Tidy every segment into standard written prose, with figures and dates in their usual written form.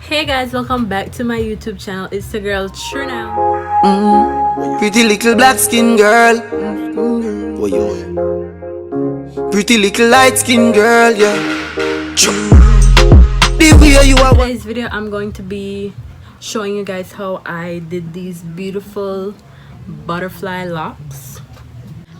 Hey guys, welcome back to my YouTube channel. It's the girl Trinelle. Pretty little black skin girl. Oh, yeah. Pretty little light skin girl, yeah. The way you are. Today's video, I'm going to be showing you guys how I did these beautiful butterfly locks.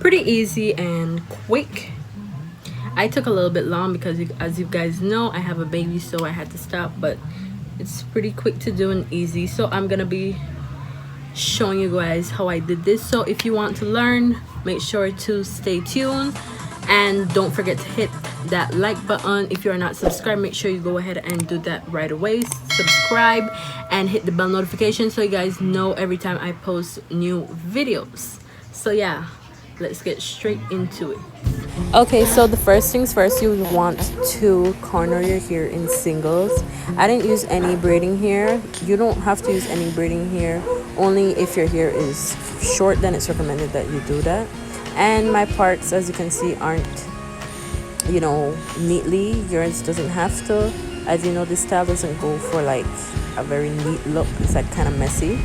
Pretty easy and quick. I took a little bit long because as you guys know, I have a baby, so I had to stop, but it's pretty quick to do and easy. So I'm gonna be showing you guys how I did this. So if you want to learn, make sure to stay tuned and don't forget to hit that like button. If you're not subscribed, make sure you go ahead and do that right away. Subscribe and hit the bell notification so you guys know every time I post new videos. So yeah, let's get straight into it. Okay, so the first things first, you want to corner your hair in singles. I didn't use any braiding hair. You don't have to use any braiding hair. Only if your hair is short, then it's recommended that you do that. And my parts, as you can see, aren't, neatly. Yours doesn't have to. As you know, this style doesn't go for like a very neat look. It's like kind of messy.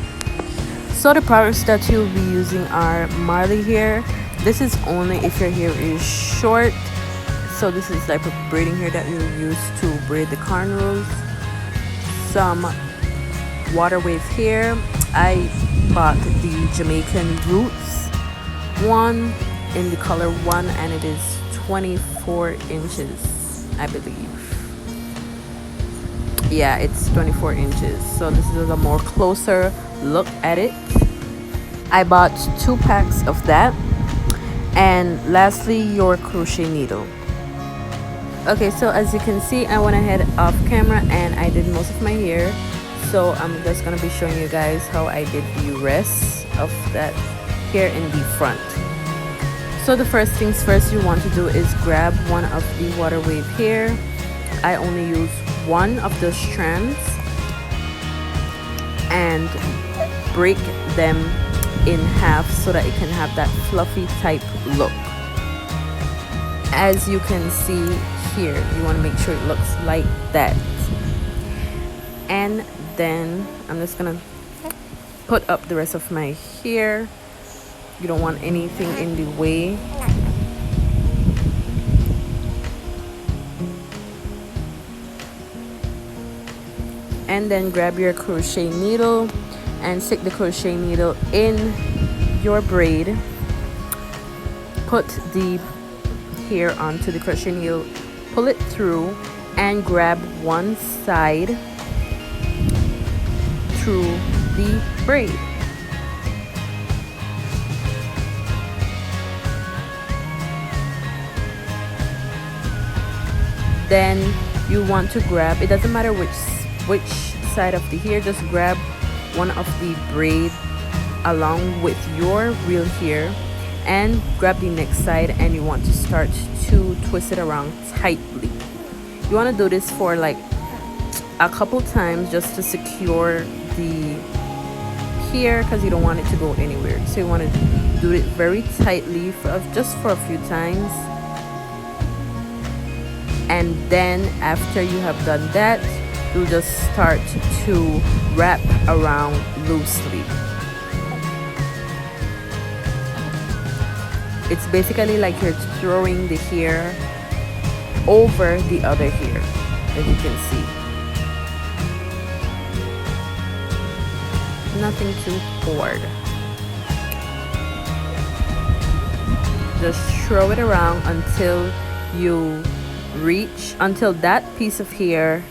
So the products that you'll be using are Marley hair. This is only if your hair is short. So this is type of braiding hair that you'll use to braid the cornrows. Some water wave hair. I bought the Jamaican Roots one in the color 1, and it is 24 inches, I believe. Yeah, it's 24 inches. So this is a more closer look at it. I bought 2 packs of that. And lastly, your crochet needle. Okay, so as you can see, I went ahead off camera and I did most of my hair. So I'm just gonna be showing you guys how I did the rest of that hair in the front. So the first things first you want to do is grab one of the water wave hair. I only use one of the strands and break them in half so that it can have that fluffy type look. As you can see here, you want to make sure it looks like that. And then I'm just gonna put up the rest of my hair. You don't want anything in the way. And then grab your crochet needle and stick the crochet needle in your braid. Put the hair onto the crochet needle, pull it through, and grab one side through the braid. Then you want to grab, it doesn't matter which side of the hair, just grab one of the braid along with your real hair and grab the next side, and you want to start to twist it around tightly. You want to do this for like a couple times just to secure the hair because you don't want it to go anywhere. So you want to do it very tightly just for a few times, and then after you have done that, you'll just start to wrap around loosely. It's basically like you're throwing the hair over the other hair, as you can see. Nothing too hard. Just throw it around until you until that piece of hair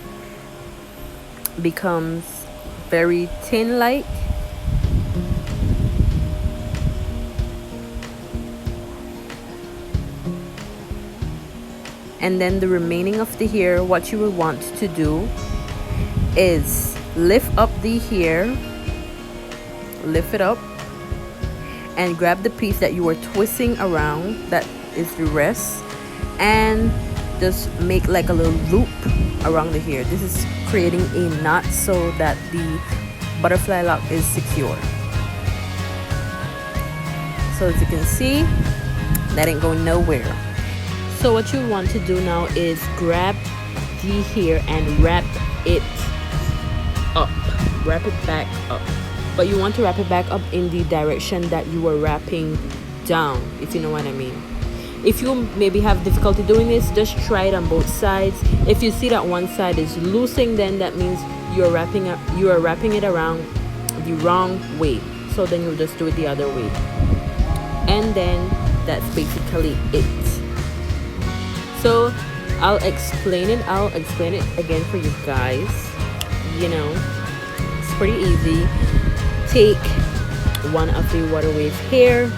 becomes very thin like. And then the remaining of the hair, what you will want to do is lift up the hair, lift it up, and grab the piece that you were twisting around, that is the rest, and just make like a little loop around the hair. This is creating a knot so that the butterfly lock is secure. So as you can see, that ain't going nowhere. So what you want to do now is grab the hair and wrap it wrap it back up. But you want to wrap it back up in the direction that you were wrapping down, if you know what I mean. If you maybe have difficulty doing this, just try it on both sides. If you see that one side is loosing, then that means you are wrapping it around the wrong way. So then you'll just do it the other way. And then that's basically it. So I'll explain it again for you guys. You know, it's pretty easy. Take one of the water wave hair,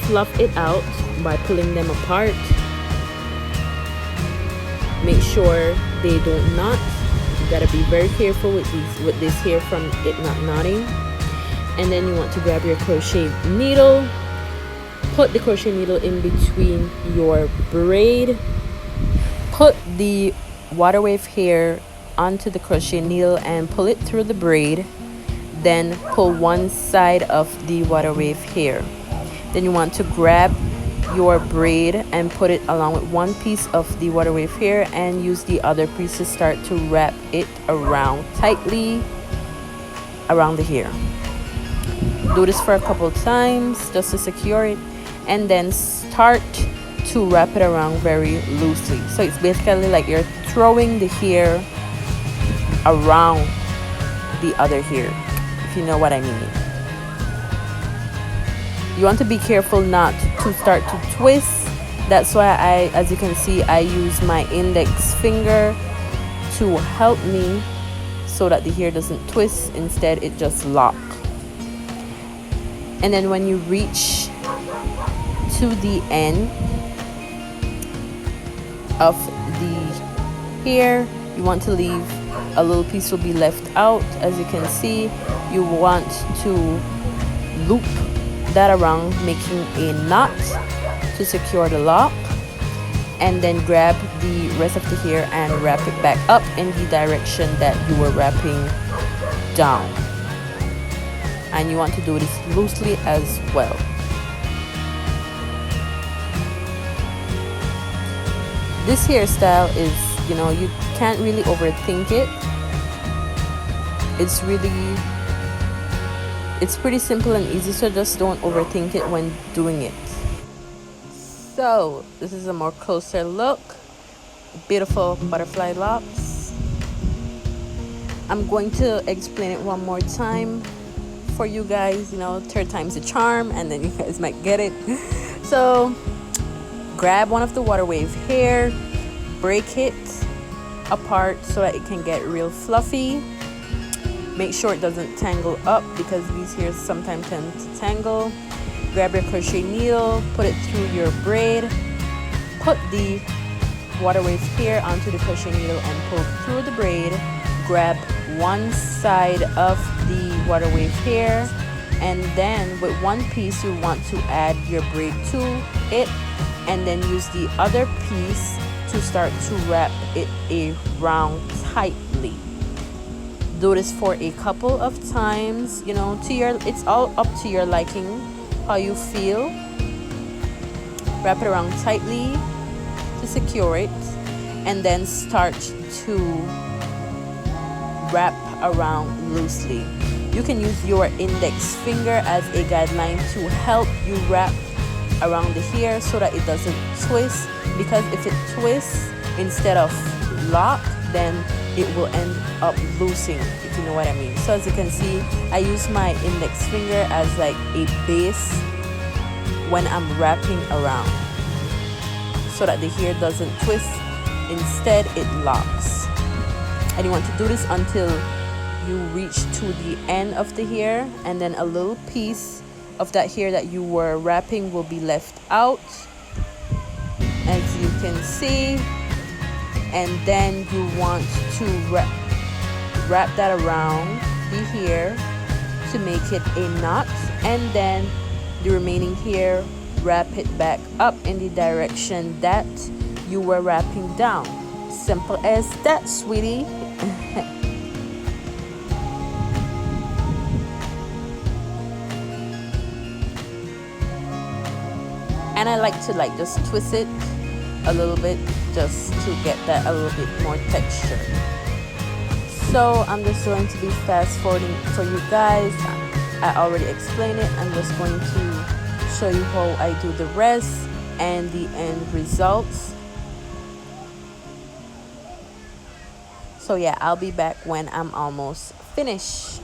fluff it out by pulling them apart. Make sure they don't knot. You gotta be very careful with this hair from it not knotting. And then you want to grab your crochet needle, put the crochet needle in between your braid, put the water wave hair onto the crochet needle and pull it through the braid. Then pull one side of the water wave hair. Then you want to grab your braid and put it along with one piece of the water wave hair and use the other piece to start to wrap it around tightly around the hair. Do this for a couple times just to secure it, and then start to wrap it around very loosely. So it's basically like you're throwing the hair around the other hair, if you know what I mean. You want to be careful not to start to twist. That's why as you can see, I use my index finger to help me so that the hair doesn't twist. Instead, it just locks. And then when you reach to the end of the hair, you want to leave a little piece will be left out. As you can see, you want to loop that around, making a knot to secure the lock, and then grab the rest of the hair and wrap it back up in the direction that you were wrapping down. And you want to do this loosely as well. This hairstyle is, you know, you can't really overthink it. It's pretty simple and easy, so just don't overthink it when doing it. So this is a more closer look. Beautiful butterfly locks. I'm going to explain it one more time for you guys. You know, third time's a charm, and then you guys might get it. So grab one of the water wave hair, break it apart so that it can get real fluffy. Make sure it doesn't tangle up, because these hairs sometimes tend to tangle. Grab your crochet needle, put it through your braid, put the water wave hair onto the crochet needle and pull through the braid. Grab one side of the water wave hair, and then with one piece you want to add your braid to it, and then use the other piece to start to wrap it around tightly. Do this for a couple of times. You know, it's all up to your liking, how you feel. Wrap it around tightly to secure it, and then start to wrap around loosely. You can use your index finger as a guideline to help you wrap around the hair so that it doesn't twist, because if it twists instead of lock, then it will end up loosing, if you know what I mean. So as you can see, I use my index finger as like a base when I'm wrapping around, so that the hair doesn't twist, instead it locks. And you want to do this until you reach to the end of the hair, and then a little piece of that hair that you were wrapping will be left out, as you can see. And then you want to wrap that around the hair to make it a knot, and then the remaining hair, wrap it back up in the direction that you were wrapping down. Simple as that, sweetie. And I like to just twist it a little bit just to get that a little bit more texture. So I'm just going to be fast forwarding for you guys. I already explained it. I'm just going to show you how I do the rest and the end results. So yeah, I'll be back when I'm almost finished.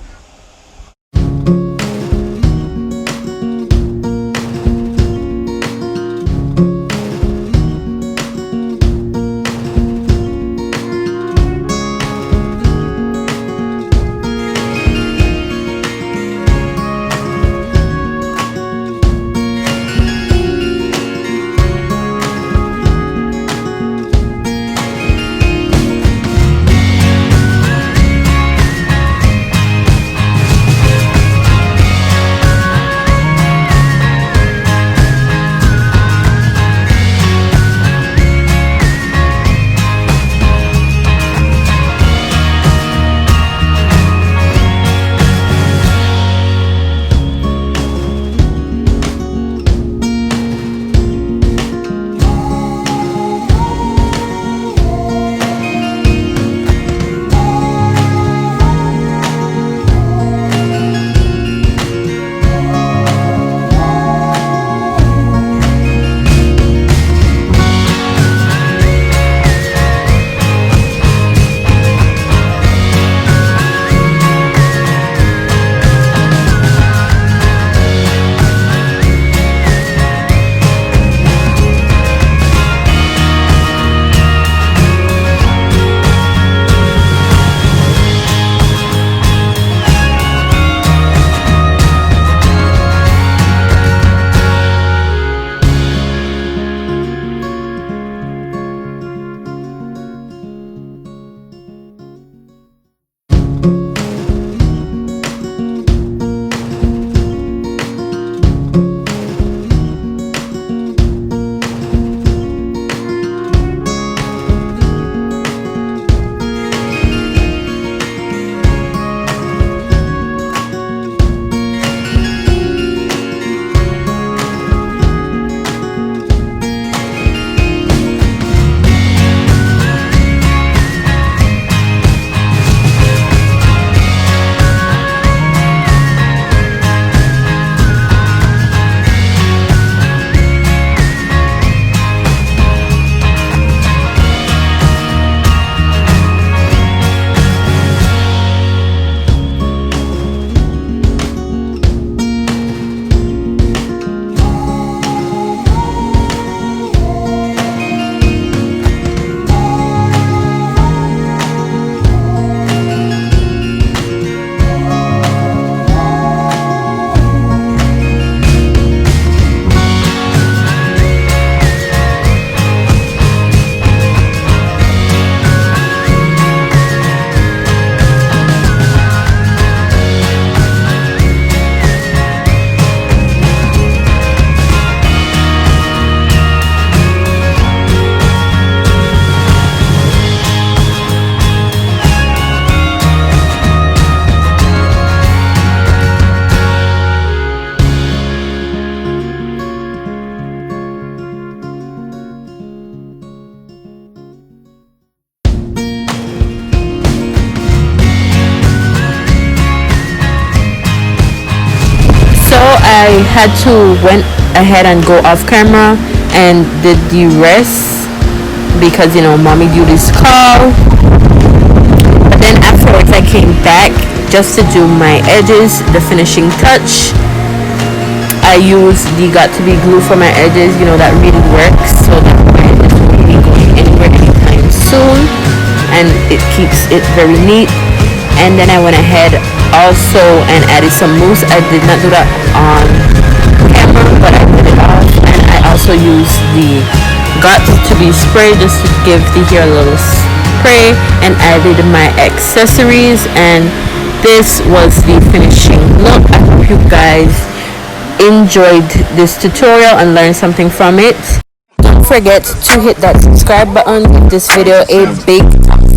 I had to went ahead and go off camera and did the rest because mommy duties call. But then afterwards I came back just to do my edges, the finishing touch. I used the got to be glue for my edges, that really works, so that my edges won't be going anywhere anytime soon, and it keeps it very neat. And then I went ahead also and added some mousse. I did not do that on camera, but I did it off. And I also used the got to be spray just to give the hair a little spray, and added my accessories. And this was the finishing look. I hope you guys enjoyed this tutorial and learned something from it. Don't forget to hit that subscribe button, give this video a big thumbs